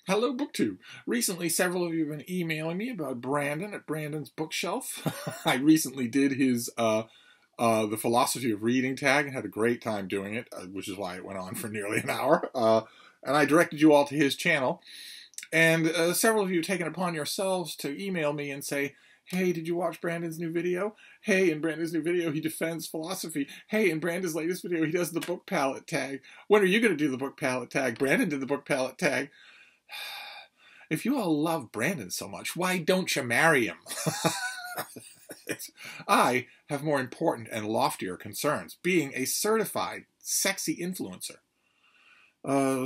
Hello, BookTube. Recently, several of you have been emailing me about Brandon at Brandon's Bookshelf. I recently did his the Philosophy of Reading tag and had a great time doing it, which is why it went on for nearly an hour. And I directed you all to his channel. And several of you have taken upon yourselves to email me and say, hey, did you watch Brandon's new video? Hey, in Brandon's new video, he defends philosophy. Hey, in Brandon's latest video, he does the Book Palate Tag. When are you going to do the Book Palate Tag? Brandon did the Book Palate Tag. If you all love Brandon so much, why don't you marry him? I have more important and loftier concerns, being a certified sexy influencer.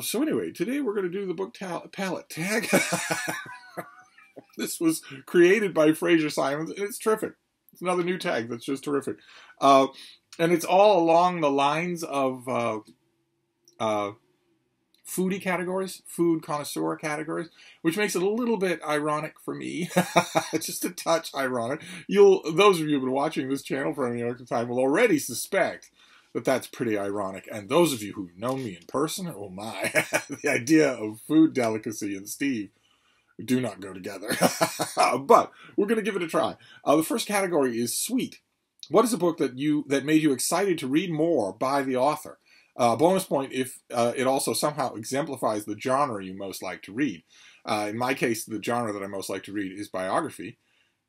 So anyway, today we're going to do the Book Palate Tag. This was created by Fraser Simons, and it's terrific. It's another new tag that's just terrific. And it's all along the lines of foodie categories, food connoisseur categories, which makes it a little bit ironic for me, just a touch ironic. Those of you who've been watching this channel for any length of time will already suspect that that's pretty ironic. And those of you who've known me in person, oh my, the idea of food delicacy and Steve do not go together. But we're going to give it a try. The first category is sweet. What is a book that made you excited to read more by the author? Bonus point if it also somehow exemplifies the genre you most like to read. In my case, the genre that I most like to read is biography.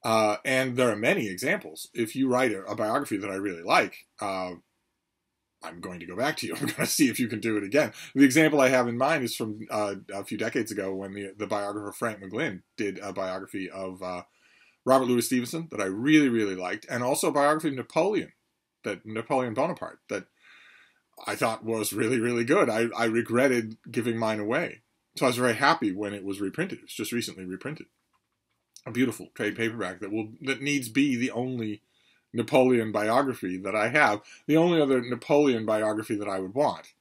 And there are many examples. If you write a biography that I really like, I'm going to go back to you. I'm going to see if you can do it again. The example I have in mind is from a few decades ago when the biographer Frank McGlynn did a biography of Robert Louis Stevenson that I really, really liked, and also a biography of Napoleon Bonaparte, that I thought was really, really good. I regretted giving mine away. So I was very happy when it was reprinted. It was just recently reprinted. A beautiful trade paperback that needs be the only Napoleon biography that I have. The only other Napoleon biography that I would want,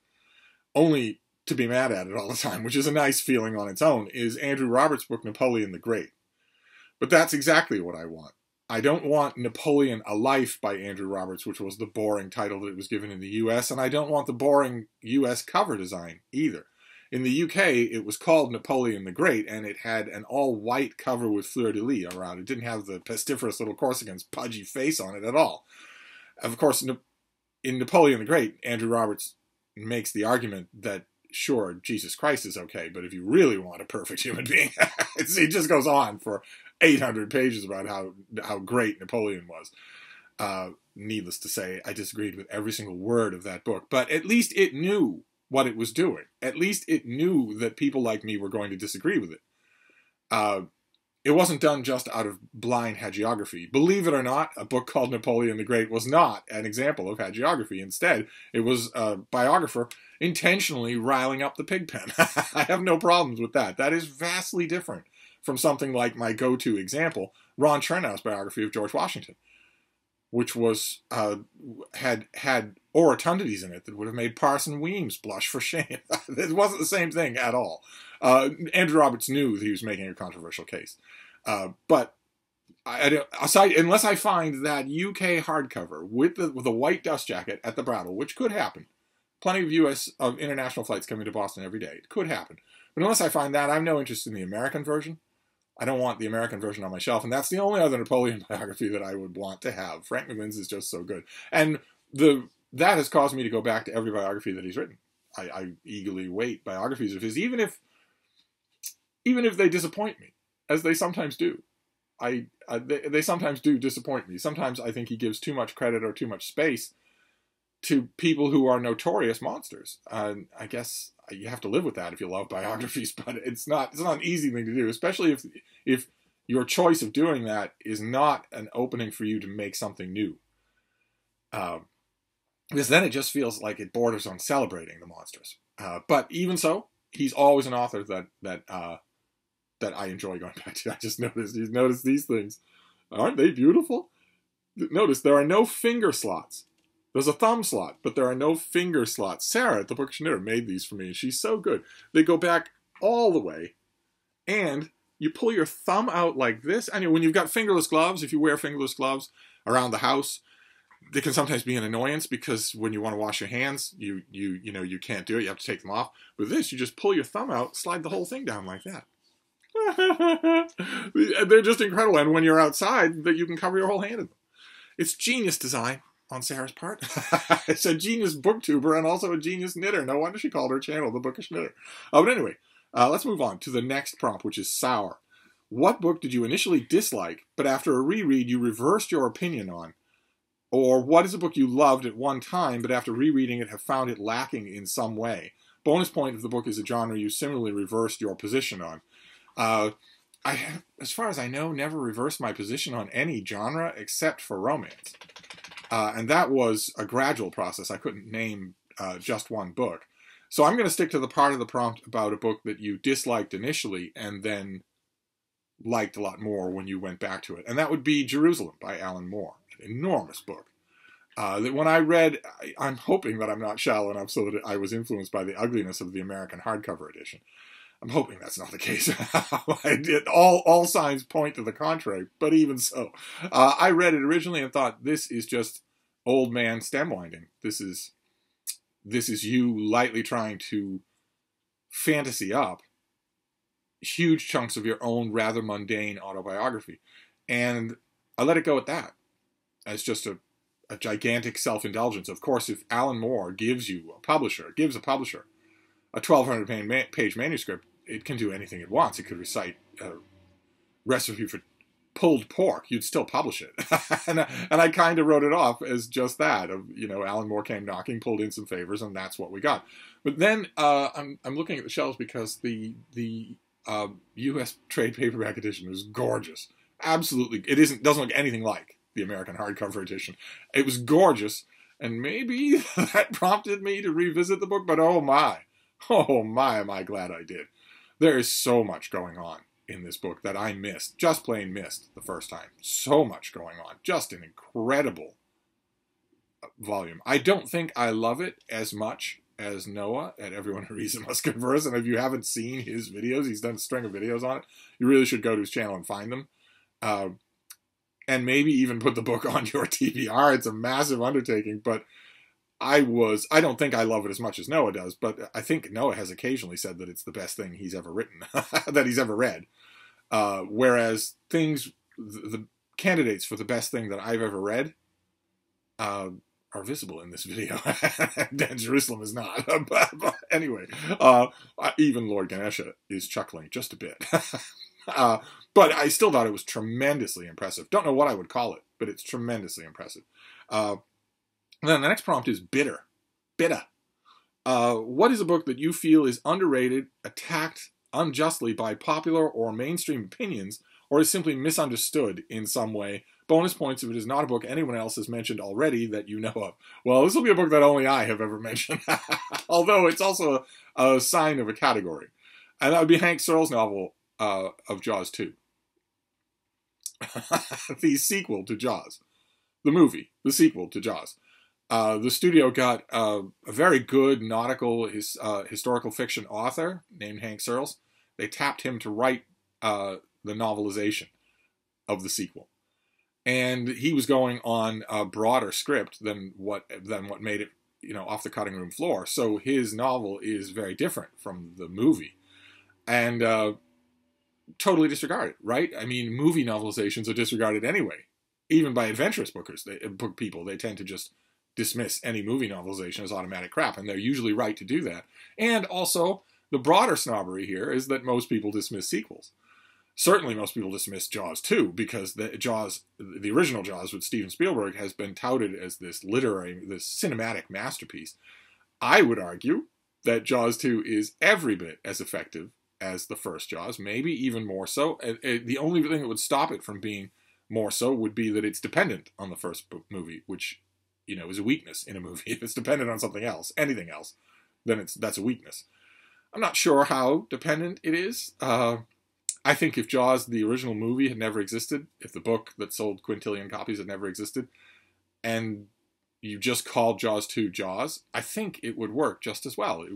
only to be mad at it all the time, which is a nice feeling on its own, is Andrew Roberts' book, Napoleon the Great. But that's exactly what I want. I don't want Napoleon A Life by Andrew Roberts, which was the boring title that it was given in the US, and I don't want the boring US cover design either. In the UK, it was called Napoleon the Great, and it had an all-white cover with fleur-de-lis around. It didn't have the pestiferous little Corsican's pudgy face on it at all. Of course, in Napoleon the Great, Andrew Roberts makes the argument that, sure, Jesus Christ is okay, but if you really want a perfect human being, it just goes on for 800 pages about how great Napoleon was. Needless to say, I disagreed with every single word of that book, but at least it knew what it was doing. At least it knew that people like me were going to disagree with it. It wasn't done just out of blind hagiography. Believe it or not, a book called Napoleon the Great was not an example of hagiography. Instead, it was a biographer intentionally riling up the pig pen. I have no problems with that. That is vastly different from something like my go-to example, Ron Chernow's biography of George Washington, which was had orotundities in it that would have made Parson Weems blush for shame. It wasn't the same thing at all. Andrew Roberts knew that he was making a controversial case. But unless I find that UK hardcover with a white dust jacket at the Brattle, which could happen, plenty of international flights coming to Boston every day, it could happen. But unless I find that, I have no interest in the American version. I don't want the American version on my shelf, and that's the only other Napoleon biography that I would want to have. Frank McGlynn's is just so good. And that has caused me to go back to every biography that he's written. I eagerly wait biographies of his, even if they disappoint me, as they sometimes do. They sometimes do disappoint me. Sometimes I think he gives too much credit or too much space to people who are notorious monsters. I guess you have to live with that if you love biographies, but it's not an easy thing to do, especially if your choice of doing that is not an opening for you to make something new. Because then it just feels like it borders on celebrating the monsters. But even so, he's always an author that I enjoy going back to. I just noticed these things. Aren't they beautiful? Notice there are no finger slots. There's a thumb slot, but there are no finger slots. Sarah at the Bookshare made these for me, and she's so good. They go back all the way, and you pull your thumb out like this. And when you've got fingerless gloves, if you wear fingerless gloves around the house, They can sometimes be an annoyance because when you want to wash your hands, you can't do it. You have to take them off. With this, you just pull your thumb out, slide the whole thing down like that. They're just incredible. And when you're outside, that you can cover your whole hand in them. It's genius design on Sarah's part. It's a genius booktuber and also a genius knitter. No wonder she called her channel The Bookish Knitter. But anyway, let's move on to the next prompt, which is sour. What book did you initially dislike, but after a reread you reversed your opinion on? Or what is a book you loved at one time, but after rereading it have found it lacking in some way? Bonus point if the book is a genre you similarly reversed your position on. I have, as far as I know, never reversed my position on any genre except for romance. And that was a gradual process. I couldn't name just one book. So I'm going to stick to the part of the prompt about a book that you disliked initially and then liked a lot more when you went back to it. And that would be Jerusalem by Alan Moore. An enormous book. That when I read, I'm hoping that I'm not shallow enough so that I was influenced by the ugliness of the American hardcover edition. I'm hoping that's not the case. All signs point to the contrary, but even so. I read it originally and thought, this is just old man stem winding. This is you lightly trying to fantasy up huge chunks of your own rather mundane autobiography. And I let it go at that. As just a gigantic self-indulgence. Of course, if Alan Moore gives a publisher a 1,200-page manuscript, it can do anything it wants. It could recite a recipe for pulled pork. You'd still publish it. and I kind of wrote it off as just that. Alan Moore came knocking, pulled in some favors, and that's what we got. But then I'm looking at the shelves because the U.S. trade paperback edition is gorgeous. Absolutely. It doesn't look anything like the American hardcover edition. It was gorgeous, and maybe that prompted me to revisit the book, but oh my, am I glad I did. There is so much going on in this book that I missed, just plain missed the first time. So much going on. Just an incredible volume. I don't think I love it as much as Noah at Everyone Who Reason Must Converse, and if you haven't seen his videos, he's done a string of videos on it, you really should go to his channel and find them. And maybe even put the book on your TBR. It's a massive undertaking, but I don't think I love it as much as Noah does, but I think Noah has occasionally said that it's the best thing he's ever written, that he's ever read. Whereas the candidates for the best thing that I've ever read are visible in this video. And Jerusalem is not. But anyway, even Lord Ganesha is chuckling just a bit. But I still thought it was tremendously impressive. Don't know what I would call it, but it's tremendously impressive. Then the next prompt is bitter. Bitter. What is a book that you feel is underrated, attacked unjustly by popular or mainstream opinions, or is simply misunderstood in some way? Bonus points if it is not a book anyone else has mentioned already that you know of. Well, this will be a book that only I have ever mentioned. Although it's also a sign of a category. And that would be Hank Searle's novel of Jaws 2. The sequel to Jaws. The movie. The sequel to Jaws. The studio got a very good nautical historical fiction author named Hank Searles. They tapped him to write the novelization of the sequel. And he was going on a broader script than what made it, off the cutting room floor. So his novel is very different from the movie. And totally disregarded, right? I mean, movie novelizations are disregarded anyway. Even by adventurous book people, they tend to just dismiss any movie novelization as automatic crap, and they're usually right to do that. And also, the broader snobbery here is that most people dismiss sequels. Certainly most people dismiss Jaws 2, because the original Jaws with Steven Spielberg has been touted as this cinematic masterpiece. I would argue that Jaws 2 is every bit as effective as the first Jaws, maybe even more so. The only thing that would stop it from being more so would be that it's dependent on the first movie, which, is a weakness in a movie. If it's dependent on something else, anything else, then that's a weakness. I'm not sure how dependent it is. I think if Jaws, the original movie, had never existed, if the book that sold quintillion copies had never existed, and you just called Jaws 2 Jaws, I think it would work just as well.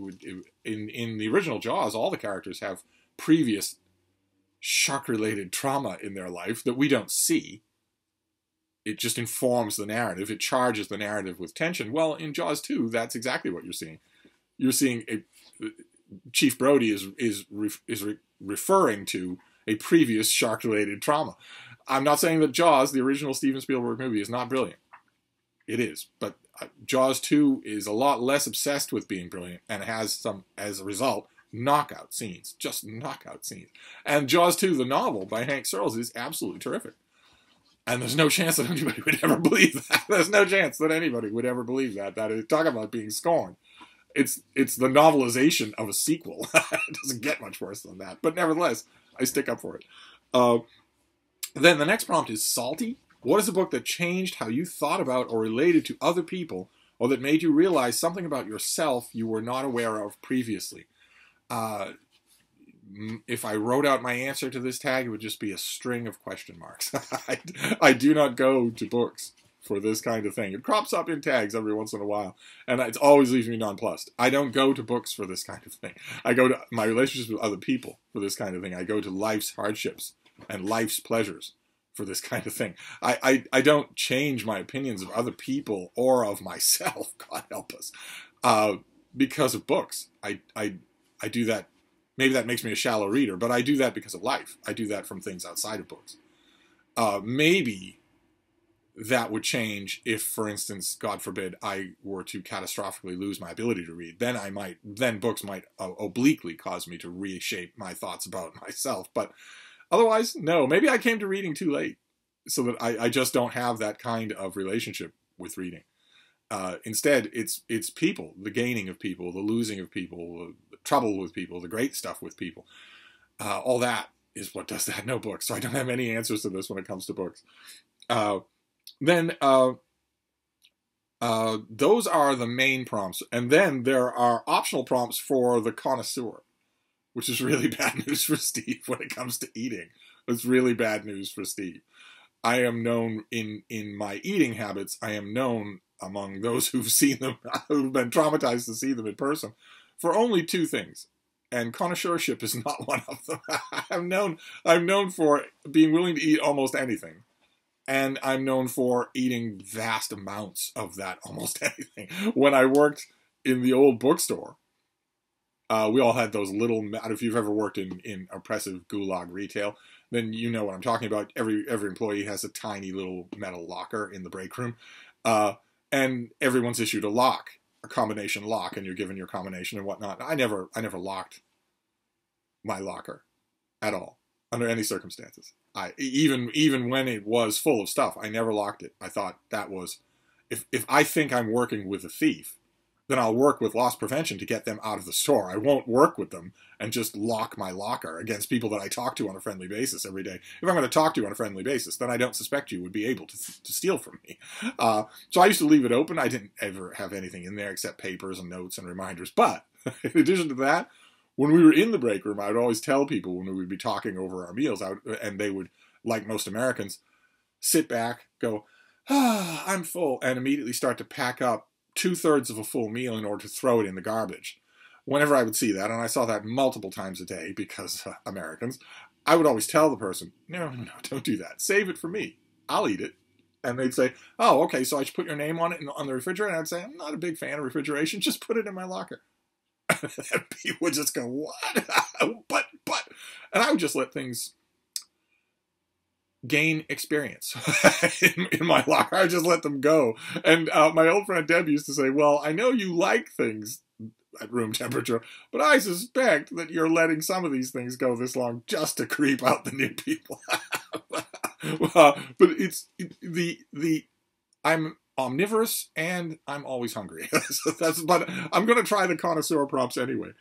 In the original Jaws, all the characters have previous shark-related trauma in their life that we don't see. it just informs the narrative. It charges the narrative with tension. Well, in Jaws 2, that's exactly what you're seeing. You're seeing Chief Brody is referring to a previous shark-related trauma. I'm not saying that Jaws, the original Steven Spielberg movie, is not brilliant. It is, but Jaws 2 is a lot less obsessed with being brilliant and has some, as a result, knockout scenes. Just knockout scenes. And Jaws 2, the novel by Hank Searles, is absolutely terrific. And there's no chance that anybody would ever believe that. There's no chance that anybody would ever believe that. That is, talk about being scorned. It's the novelization of a sequel. It doesn't get much worse than that. But nevertheless, I stick up for it. Then the next prompt is salty. What is a book that changed how you thought about or related to other people, or that made you realize something about yourself you were not aware of previously? If I wrote out my answer to this tag, it would just be a string of question marks. I do not go to books for this kind of thing. It crops up in tags every once in a while, and it always leaves me nonplussed. I don't go to books for this kind of thing. I go to my relationships with other people for this kind of thing. I go to life's hardships and life's pleasures for this kind of thing. I don't change my opinions of other people or of myself, God help us, because of books. I do that. Maybe that makes me a shallow reader, but I do that because of life. I do that from things outside of books. Maybe that would change if, for instance, God forbid, I were to catastrophically lose my ability to read. Then books might obliquely cause me to reshape my thoughts about myself. But otherwise, no. Maybe I came to reading too late, so that I just don't have that kind of relationship with reading. Instead, it's people, the gaining of people, the losing of people, the trouble with people, the great stuff with people. All that is what does that. No books. So I don't have any answers to this when it comes to books. Then those are the main prompts. And then there are optional prompts for the connoisseur, which is really bad news for Steve when it comes to eating. It's really bad news for Steve. I am known in my eating habits, I am known among those who've seen them, who've been traumatized to see them in person, for only two things. And connoisseurship is not one of them. I'm known for being willing to eat almost anything. And I'm known for eating vast amounts of that almost anything. When I worked in the old bookstore, we all had those little, if you've ever worked in oppressive gulag retail, then you know what I'm talking about. Every employee has a tiny little metal locker in the break room. And everyone's issued a lock, a combination lock, and you're given your combination and whatnot. I never locked my locker at all, under any circumstances. Even when it was full of stuff, I never locked it. I thought that was, if I think I'm working with a thief, then I'll work with loss prevention to get them out of the store. I won't work with them and just lock my locker against people that I talk to on a friendly basis every day. If I'm going to talk to you on a friendly basis, then I don't suspect you would be able to steal from me. So I used to leave it open. I didn't ever have anything in there except papers and notes and reminders. But in addition to that, when we were in the break room, I would always tell people when we would be talking over our meals, and they would, like most Americans, sit back, go, I'm full, and immediately start to pack up 2/3 of a full meal in order to throw it in the garbage. Whenever I would see that, and I saw that multiple times a day because Americans, I would always tell the person, no, don't do that. Save it for me. I'll eat it. And they'd say, oh, okay, so I should put your name on it on the refrigerator? And I'd say, I'm not a big fan of refrigeration. Just put it in my locker. And people would just go, what? but, and I would just let things gain experience in my locker. I just let them go. And my old friend Deb used to say, well, I know you like things at room temperature, but I suspect that you're letting some of these things go this long just to creep out the new people. But I'm omnivorous and I'm always hungry. But I'm going to try the connoisseur prompts anyway.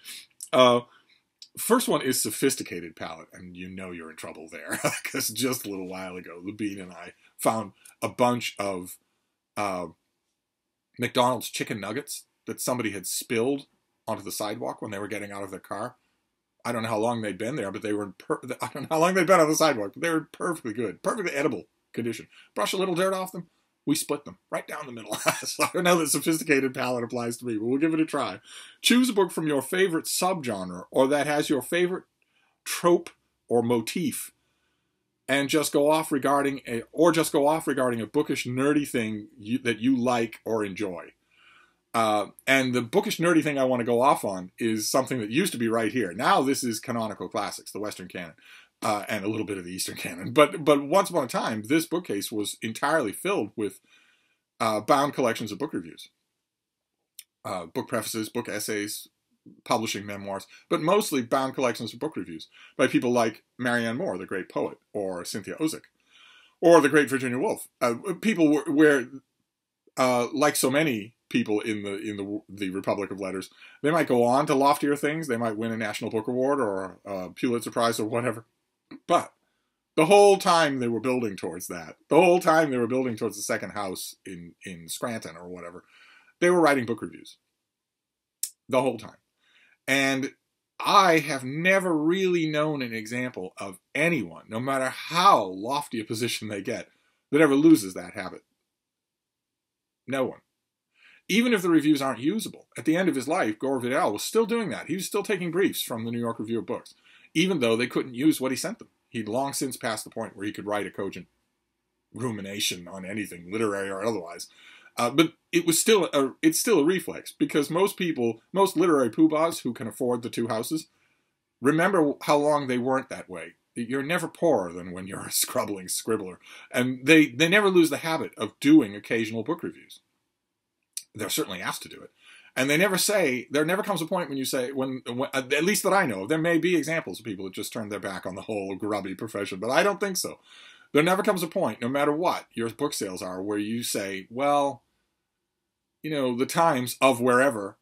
First one is sophisticated palate, and you know you're in trouble there, because just a little while ago, Lubine and I found a bunch of McDonald's chicken nuggets that somebody had spilled onto the sidewalk when they were getting out of their car. I don't know how long they'd been there, but they were I don't know how long they'd been on the sidewalk, but they were perfectly good, perfectly edible condition. Brush a little dirt off them. We split them right down the middle. So I know that sophisticated palate applies to me, but we'll give it a try. Choose a book from your favorite subgenre or that has your favorite trope or motif. and just go off regarding a bookish, nerdy thing that you like or enjoy. And the bookish, nerdy thing I want to go off on is something that used to be right here. Now this is canonical classics, the Western canon, and a little bit of the Eastern canon. But once upon a time, this bookcase was entirely filled with bound collections of book reviews, book prefaces, book essays, publishing memoirs, but mostly bound collections of book reviews by people like Marianne Moore, the great poet, or Cynthia Ozick, or the great Virginia Woolf. People where, like so many people in the Republic of Letters, they might go on to loftier things. They might win a National Book Award or a Pulitzer Prize or whatever. But the whole time they were building towards that, the whole time they were building towards the second house in Scranton or whatever, they were writing book reviews. The whole time. And I have never really known an example of anyone, no matter how lofty a position they get, that ever loses that habit. No one. Even if the reviews aren't usable. At the end of his life, Gore Vidal was still doing that. He was still taking briefs from the New York Review of Books, even though they couldn't use what he sent them. He'd long since passed the point where he could write a cogent rumination on anything, literary or otherwise. But it's still a reflex, because most literary poobahs who can afford the two houses, remember how long they weren't that way. You're never poorer than when you're a scrubbling scribbler. And they never lose the habit of doing occasional book reviews. They're certainly asked to do it. And there never comes a point when you say, when at least that I know of, there may be examples of people that just turned their back on the whole grubby profession, but I don't think so. There never comes a point, no matter what your book sales are, where you say, well, the Times of wherever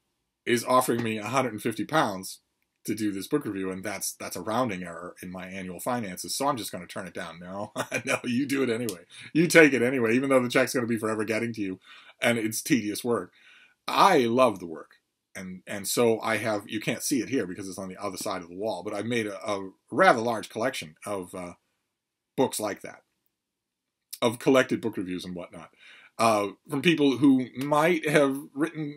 is offering me £150 to do this book review, and that's a rounding error in my annual finances, so I'm just going to turn it down. No, no, you do it anyway. You take it anyway, even though the check's going to be forever getting to you, and it's tedious work. I love the work, and so I have, you can't see it here because it's on the other side of the wall, but I've made a rather large collection of books like that, of collected book reviews and whatnot, from people who might have written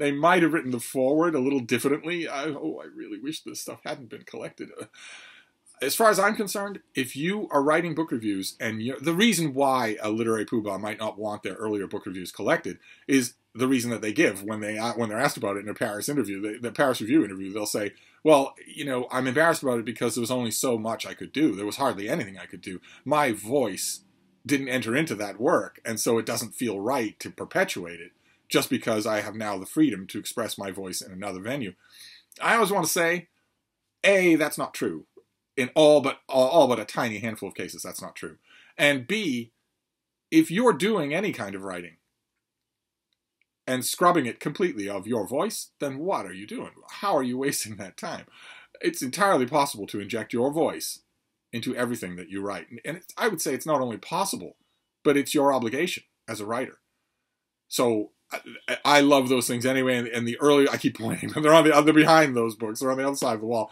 the foreword a little differently. I really wish this stuff hadn't been collected. As far as I'm concerned, if you are writing book reviews, and the reason why a literary poobah might not want their earlier book reviews collected is the reason that they give when they're asked about it in a Paris interview, the Paris Review interview. They'll say, well, I'm embarrassed about it because there was only so much I could do. There was hardly anything I could do. My voice didn't enter into that work, and so it doesn't feel right to perpetuate it just because I have now the freedom to express my voice in another venue. I always want to say, A, that's not true. In all but a tiny handful of cases, that's not true. And B, if you're doing any kind of writing and scrubbing it completely of your voice, then what are you doing? How are you wasting that time? It's entirely possible to inject your voice into everything that you write. And I would say it's not only possible, but it's your obligation as a writer. So I love those things anyway. And the earlier, I keep pointing, they're behind those books. They're on the other side of the wall.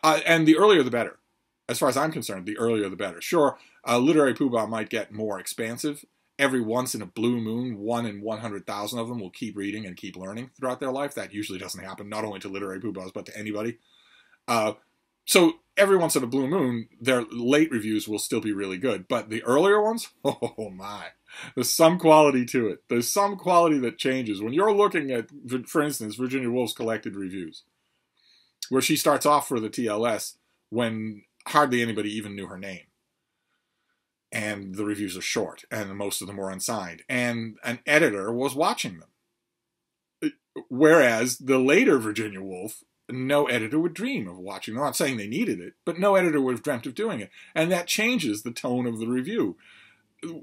And the earlier the better. As far as I'm concerned, the earlier the better. Sure, a literary poobah might get more expansive. Every once in a blue moon, 1 in 100,000 of them will keep reading and keep learning throughout their life. That usually doesn't happen, not only to literary poobahs, but to anybody. So every once in a blue moon, their late reviews will still be really good. But the earlier ones, oh my, there's some quality to it. There's some quality that changes. When you're looking at, for instance, Virginia Woolf's collected reviews, where she starts off for the TLS when hardly anybody even knew her name. And the reviews are short, and most of them were unsigned. And an editor was watching them. Whereas the later Virginia Woolf, no editor would dream of watching them. I'm not saying they needed it, but no editor would have dreamt of doing it. And that changes the tone of the review.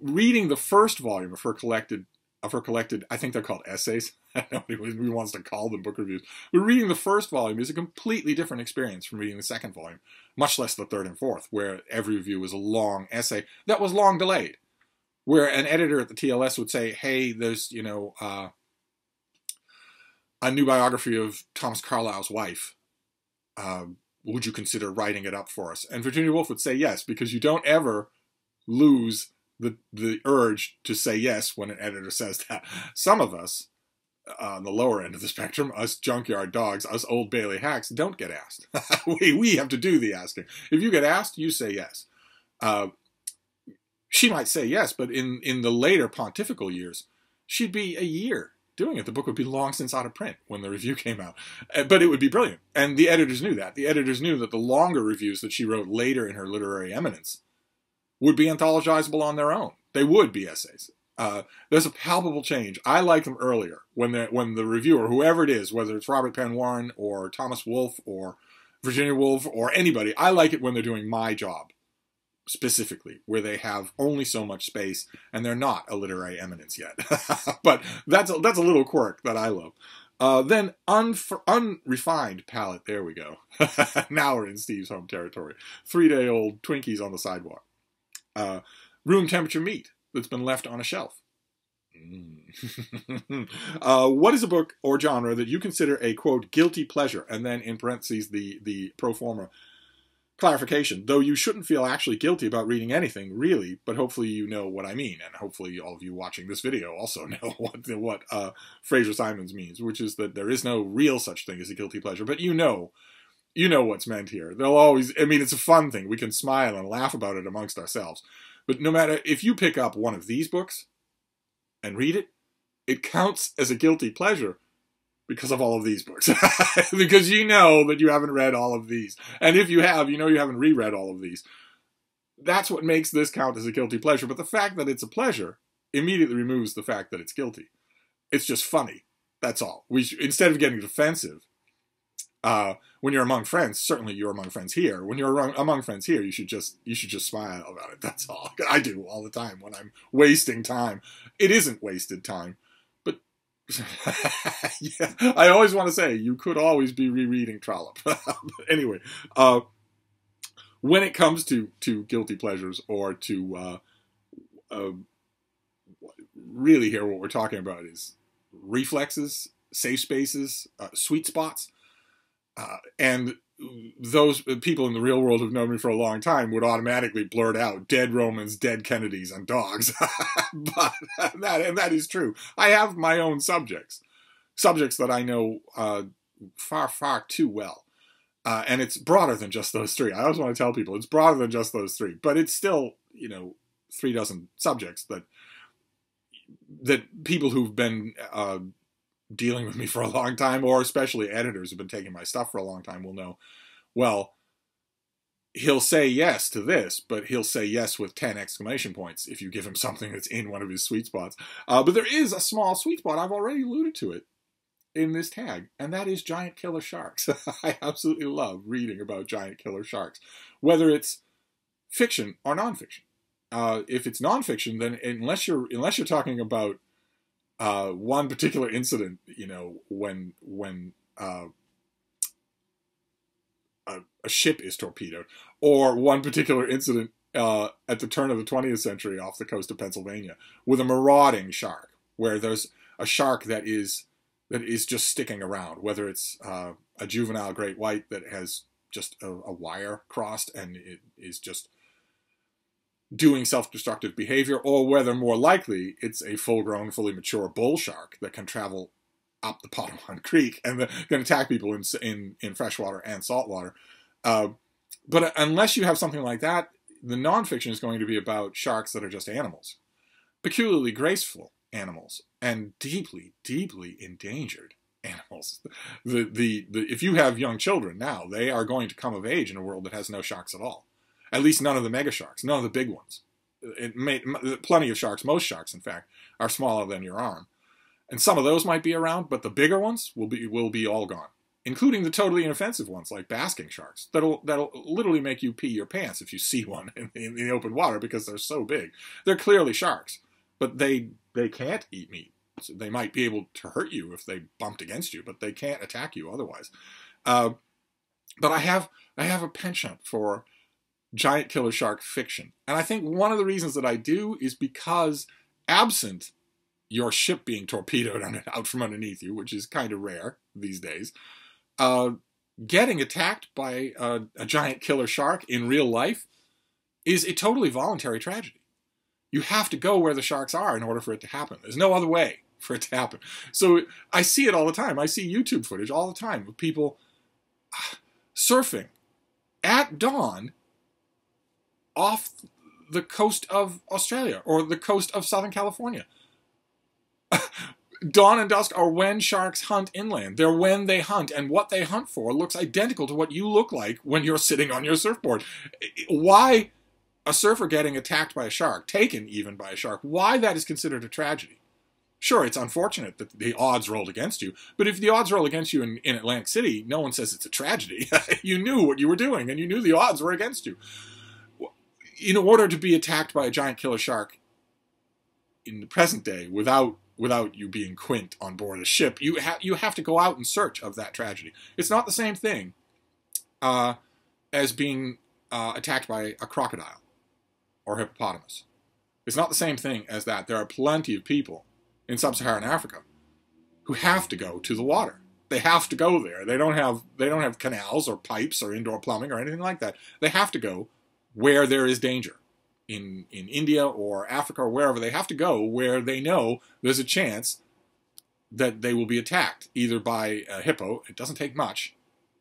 Reading the first volume of her collected, I think they're called essays. Nobody wants to call them book reviews. But reading the first volume is a completely different experience from reading the second volume, much less the third and fourth, where every review was a long essay that was long delayed, where an editor at the TLS would say, hey, there's, a new biography of Thomas Carlyle's wife. Would you consider writing it up for us? And Virginia Woolf would say yes, because you don't ever lose the urge to say yes when an editor says that. Some of us, on the lower end of the spectrum, us junkyard dogs, us Old Bailey hacks, don't get asked. we have to do the asking. If you get asked, you say yes. She might say yes, but in the later pontifical years, she'd be a year doing it. The book would be long since out of print when the review came out. But it would be brilliant. And the editors knew that. The editors knew that the longer reviews that she wrote later in her literary eminence would be anthologizable on their own. They would be essays. There's a palpable change. I like them earlier when the reviewer, whoever it is, whether it's Robert Penn Warren or Thomas Wolfe or Virginia Woolf or anybody, I like it when they're doing my job specifically, where they have only so much space and they're not a literary eminence yet. But that's a little quirk that I love. Then unrefined palette. There we go. Now we're in Steve's home territory. 3-day-old Twinkies on the sidewalk. Room temperature meat that's been left on a shelf. What is a book or genre that you consider a, quote, guilty pleasure? And then in parentheses, the pro forma clarification. Though you shouldn't feel actually guilty about reading anything, really, but hopefully you know what I mean. And hopefully all of you watching this video also know what Fraser Simons means, which is that there is no real such thing as a guilty pleasure. But you know what's meant here. They'll always, I mean, it's a fun thing. We can smile and laugh about it amongst ourselves. But no matter, if you pick up one of these books and read it, it counts as a guilty pleasure because of all of these books. Because you know that you haven't read all of these. And if you have, you know you haven't reread all of these. That's what makes this count as a guilty pleasure. But the fact that it's a pleasure immediately removes the fact that it's guilty. It's just funny. That's all. Instead of getting defensive, when you're among friends, certainly you're among friends here. When you're among friends here, you should just smile about it. That's all. I do all the time when I'm wasting time. It isn't wasted time, but yeah, I always want to say you could always be rereading Trollope. Anyway, when it comes to guilty pleasures or to really here, what we're talking about is reflexes, safe spaces, sweet spots. And those people in the real world who've known me for a long time would automatically blurt out dead Romans, dead Kennedys, and dogs. But that is true. I have my own subjects that I know far, far too well. And it's broader than just those three. I always want to tell people it's broader than just those three. But it's still, 3 dozen subjects that people who've been dealing with me for a long time, or especially editors who've been taking my stuff for a long time, will know, well, he'll say yes to this, but he'll say yes with 10 exclamation points if you give him something that's in one of his sweet spots. But there is a small sweet spot. I've already alluded to it in this tag, and that is giant killer sharks. I absolutely love reading about giant killer sharks, whether it's fiction or nonfiction. If it's nonfiction, then unless you're talking about one particular incident, when a ship is torpedoed, or one particular incident at the turn of the 20th century off the coast of Pennsylvania with a marauding shark, where there's a shark that is just sticking around, whether it's a juvenile great white that has just a wire crossed and it is just doing self-destructive behavior, or whether more likely it's a full-grown, fully mature bull shark that can travel up the Potawatomi Creek and can attack people in freshwater and saltwater. But unless you have something like that, the nonfiction is going to be about sharks that are just animals, peculiarly graceful animals, and deeply, deeply endangered animals. If you have young children now, they are going to come of age in a world that has no sharks at all. At least none of the mega sharks, none of the big ones. Plenty of sharks, most sharks, in fact, are smaller than your arm. And some of those might be around, but the bigger ones will be all gone, including the totally inoffensive ones like basking sharks. That'll literally make you pee your pants if you see one in the open water because they're so big. They're clearly sharks, but they can't eat meat. So they might be able to hurt you if they bumped against you, but they can't attack you otherwise. But I have a penchant for giant killer shark fiction. And I think one of the reasons that I do is because absent your ship being torpedoed out from underneath you, which is kind of rare these days, getting attacked by a giant killer shark in real life is a totally voluntary tragedy. You have to go where the sharks are in order for it to happen. There's no other way for it to happen. So I see it all the time. I see YouTube footage all the time of people surfing at dawn off the coast of Australia or the coast of Southern California. Dawn and dusk are when sharks hunt inland. They're when they hunt, and what they hunt for looks identical to what you look like when you're sitting on your surfboard. Why a surfer getting attacked by a shark, taken even by a shark, why that is considered a tragedy? Sure, it's unfortunate that the odds rolled against you, but if the odds roll against you in Atlantic City, no one says it's a tragedy. You knew what you were doing, and you knew the odds were against you. In order to be attacked by a giant killer shark in the present day without you being Quint on board a ship, you have to go out in search of that tragedy. It's not the same thing as being attacked by a crocodile or hippopotamus. It's not the same thing as that. There are plenty of people in sub-Saharan Africa who have to go to the water. They have to go there. They don't have canals or pipes or indoor plumbing or anything like that. They have to go where there is danger. In India or Africa or wherever, they have to go where they know there's a chance that they will be attacked, either by a hippo. It doesn't take much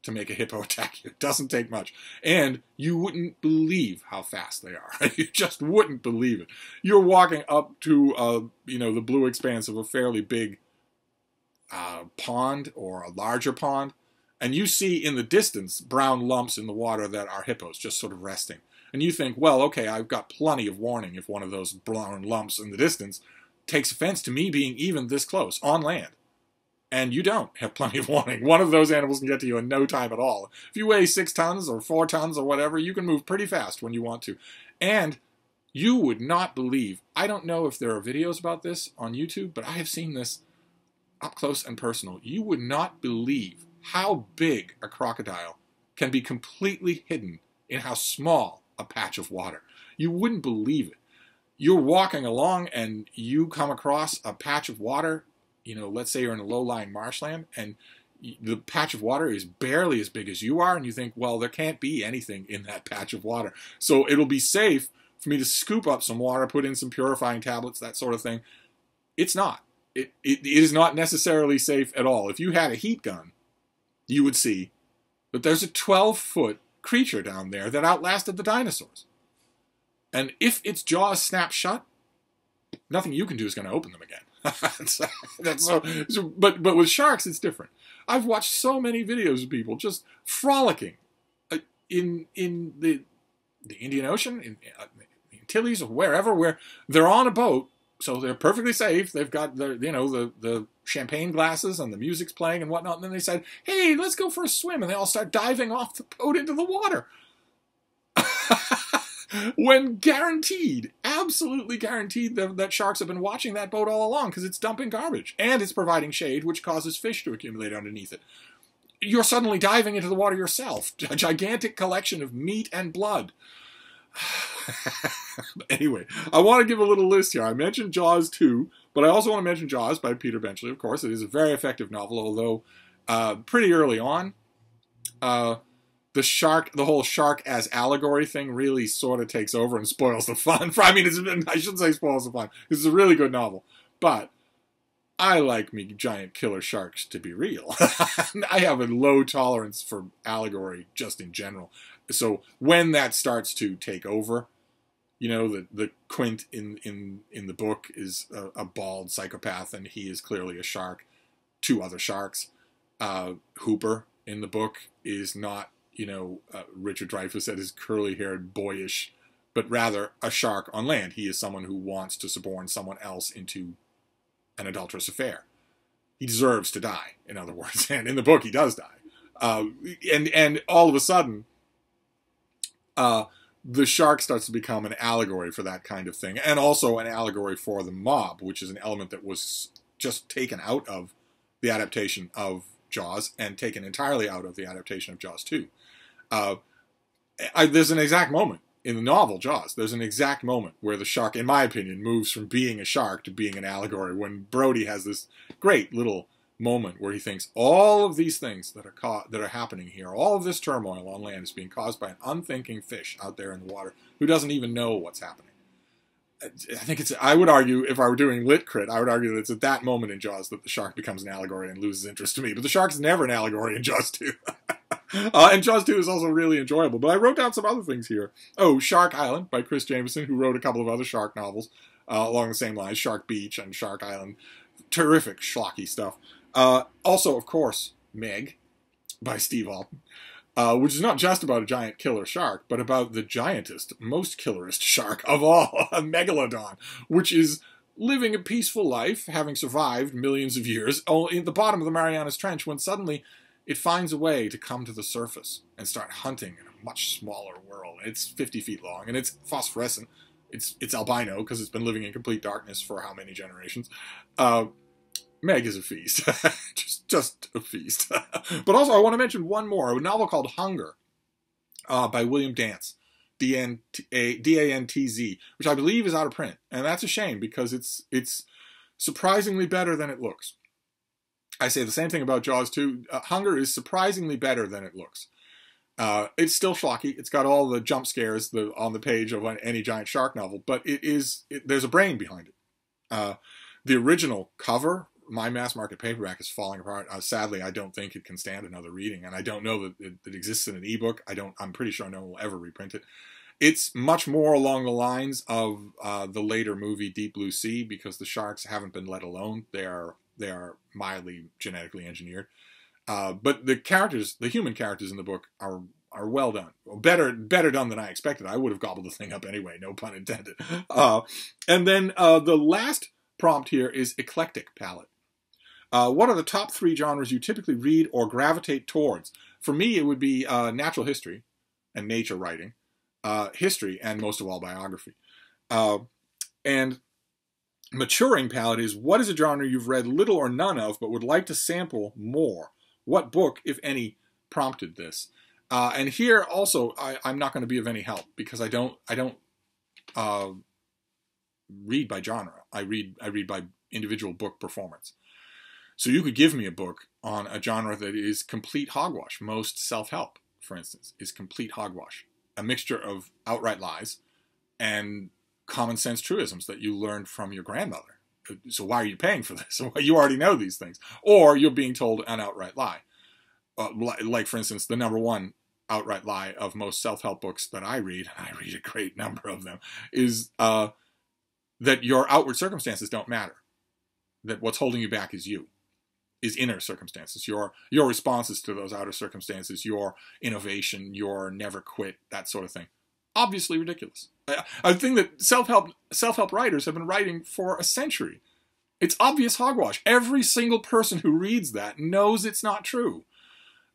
to make a hippo attack you. It doesn't take much. And you wouldn't believe how fast they are. You just wouldn't believe it. You're walking up to, the blue expanse of a fairly big pond or a larger pond, and you see in the distance brown lumps in the water that are hippos just sort of resting. And you think, well, okay, I've got plenty of warning if one of those brown lumps in the distance takes offense to me being even this close on land. And you don't have plenty of warning. One of those animals can get to you in no time at all. If you weigh 6 tons or 4 tons or whatever, you can move pretty fast when you want to. And you would not believe, I don't know if there are videos about this on YouTube, but I have seen this up close and personal. You would not believe how big a crocodile can be completely hidden in how small a patch of water. You wouldn't believe it. You're walking along and you come across a patch of water, let's say you're in a low-lying marshland, and the patch of water is barely as big as you are, and you think, well, there can't be anything in that patch of water. So it'll be safe for me to scoop up some water, put in some purifying tablets, that sort of thing. It's not. It is not necessarily safe at all. If you had a heat gun, you would see that there's a 12-foot creature down there that outlasted the dinosaurs. And if its jaws snap shut, nothing you can do is going to open them again. But with sharks, it's different. I've watched so many videos of people just frolicking in the Indian Ocean, in Antilles, or wherever, where they're on a boat, so they're perfectly safe. They've got the champagne glasses and the music's playing and whatnot. And then they said, hey, let's go for a swim. And they all start diving off the boat into the water. When guaranteed, absolutely guaranteed, that sharks have been watching that boat all along because it's dumping garbage. And it's providing shade, which causes fish to accumulate underneath it. You're suddenly diving into the water yourself. A gigantic collection of meat and blood. Anyway, I want to give a little list here. I mentioned Jaws 2, but I also want to mention Jaws by Peter Benchley, of course. It is a very effective novel, although pretty early on, the whole shark as allegory thing really sort of takes over and spoils the fun. I shouldn't say spoils the fun. This is a really good novel, but I like me giant killer sharks to be real. I have a low tolerance for allegory just in general. So when that starts to take over, the Quint in the book is a bald psychopath, and he is clearly a shark. 2 other sharks. Hooper in the book is not, Richard Dreyfuss at his curly-haired boyish, but rather a shark on land. He is someone who wants to suborn someone else into an adulterous affair. He deserves to die, in other words. And in the book, he does die. And all of a sudden, the shark starts to become an allegory for that kind of thing, and also an allegory for the mob, which is an element that was just taken out of the adaptation of Jaws and taken entirely out of the adaptation of Jaws 2. There's an exact moment in the novel Jaws. There's an exact moment where the shark, in my opinion, moves from being a shark to being an allegory, when Brody has this great little moment where he thinks all of these things that are happening here, all of this turmoil on land, is being caused by an unthinking fish out there in the water who doesn't even know what's happening. I would argue, if I were doing lit crit, I would argue that it's at that moment in Jaws that the shark becomes an allegory and loses interest to me. But the shark's never an allegory in Jaws 2. And Jaws 2 is also really enjoyable. But I wrote down some other things here. Oh, Shark Island by Chris Jameson, who wrote a couple of other shark novels along the same lines. Shark Beach and Shark Island. Terrific schlocky stuff. Also, of course, Meg by Steve Alton. Which is not just about a giant killer shark, but about the giantest, most killerest shark of all, a megalodon, which is living a peaceful life, having survived millions of years, in the bottom of the Marianas Trench, when suddenly it finds a way to come to the surface and start hunting in a much smaller world. It's 50 feet long, and it's phosphorescent. It's albino, because it's been living in complete darkness for how many generations. Meg is a feast. just a feast. But also, I want to mention one more, a novel called Hunger by William Dance, D-A-N-T-Z, which I believe is out of print. And that's a shame, because it's surprisingly better than it looks. I say the same thing about Jaws 2. Hunger is surprisingly better than it looks. It's still schlocky. It's got all the jump scares on the page of any giant shark novel, but there's a brain behind it. The original cover, my mass market paperback, is falling apart. Sadly, I don't think it can stand another reading, and I don't know that it exists in an ebook. I'm pretty sure no one will ever reprint it. It's much more along the lines of the later movie Deep Blue Sea, because the sharks haven't been let alone. They are mildly genetically engineered. But the human characters in the book are well done. Better done than I expected. I would have gobbled the thing up anyway, no pun intended. And then the last prompt here is Eclectic Palette. What are the top 3 genres you typically read or gravitate towards? For me, it would be natural history and nature writing, history, and most of all, biography. And maturing palette is, what is a genre you've read little or none of but would like to sample more? What book, if any, prompted this? And here also, I'm not going to be of any help, because I don't read by genre. I read by individual book performance. So you could give me a book on a genre that is complete hogwash. Most self-help, for instance, is complete hogwash. A mixture of outright lies and common sense truisms that you learned from your grandmother. So why are you paying for this? You already know these things. Or you're being told an outright lie. Like, for instance, the number one outright lie of most self-help books that I read, and I read a great number of them, is that your outward circumstances don't matter. That what's holding you back is you. Is inner circumstances, your responses to those outer circumstances, your innovation, your never quit, that sort of thing. Obviously ridiculous. A thing that self-help writers have been writing for a century. It's obvious hogwash. Every single person who reads that knows it's not true.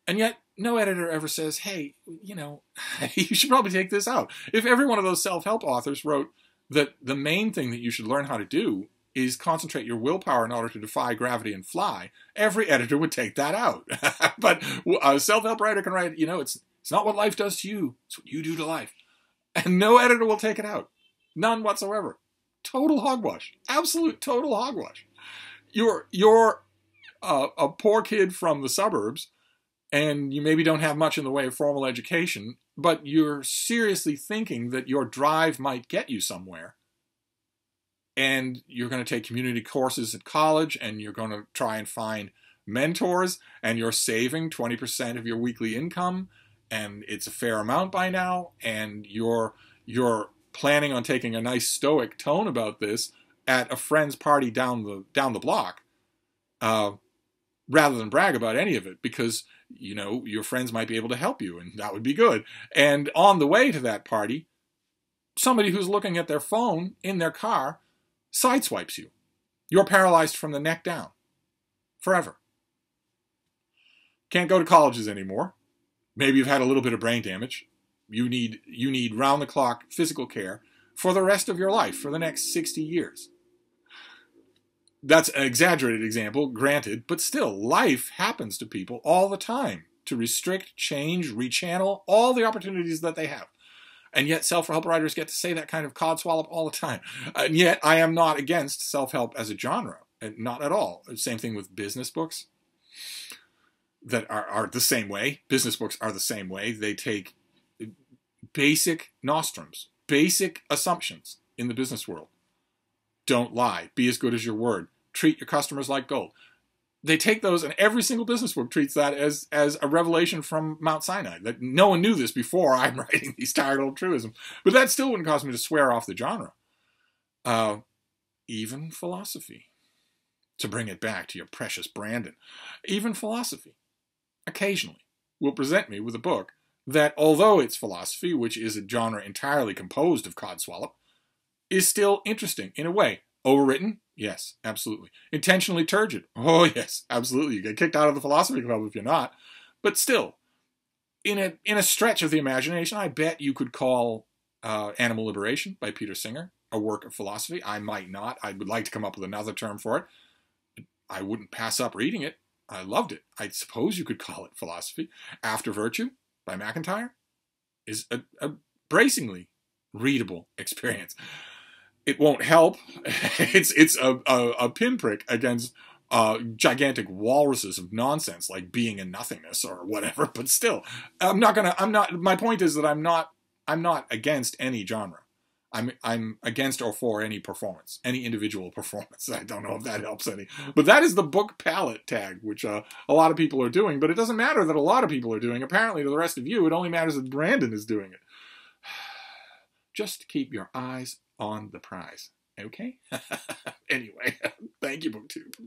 And yet, no editor ever says, hey, you should probably take this out. If every one of those self-help authors wrote that the main thing that you should learn how to do is concentrate your willpower in order to defy gravity and fly, every editor would take that out. But a self-help writer can write, it's not what life does to you, it's what you do to life. And no editor will take it out. None whatsoever. Total hogwash. Absolute total hogwash. You're a poor kid from the suburbs, and you maybe don't have much in the way of formal education, but you're seriously thinking that your drive might get you somewhere. And you're going to take community courses at college, and you're going to try and find mentors, and you're saving 20% of your weekly income, and it's a fair amount by now, and you're planning on taking a nice stoic tone about this at a friend's party down the block, rather than brag about any of it, because your friends might be able to help you, and that would be good. And on the way to that party, somebody who's looking at their phone in their car sideswipes you. You're paralyzed from the neck down. Forever. Can't go to colleges anymore. Maybe you've had a little bit of brain damage. You need round-the-clock physical care for the rest of your life, for the next 60 years. That's an exaggerated example, granted, but still, life happens to people all the time to restrict, change, rechannel all the opportunities that they have. And yet self-help writers get to say that kind of codswallop all the time. And yet I am not against self-help as a genre. Not at all. Same thing with business books that are the same way. Business books are the same way. They take basic nostrums, basic assumptions in the business world. Don't lie. Be as good as your word. Treat your customers like gold. they take those, and every single business book treats that as a revelation from Mount Sinai. That no one knew this before I'm writing these tired old truisms. But that still wouldn't cause me to swear off the genre. Even philosophy. To bring it back to your precious Brandon. Even philosophy, occasionally, will present me with a book that, although it's philosophy, which is a genre entirely composed of codswallop, is still interesting in a way. Overwritten? Yes, absolutely. Intentionally turgid? Oh, yes, absolutely. You get kicked out of the philosophy club if you're not. But still, in a stretch of the imagination, I bet you could call Animal Liberation by Peter Singer a work of philosophy. I might not. I would like to come up with another term for it. I wouldn't pass up reading it. I loved it. I suppose you could call it philosophy. After Virtue by McIntyre is a bracingly readable experience. It won't help. It's a pinprick against gigantic walruses of nonsense like Being and Nothingness or whatever. But still, my point is that I'm not against any genre. I'm against or for any performance, any individual performance. I don't know if that helps any. But that is the Book Palate Tag, which a lot of people are doing. But it doesn't matter that a lot of people are doing. Apparently, to the rest of you, it only matters that Brandon is doing it. Just keep your eyes on the prize. Okay? Anyway, thank you, BookTube.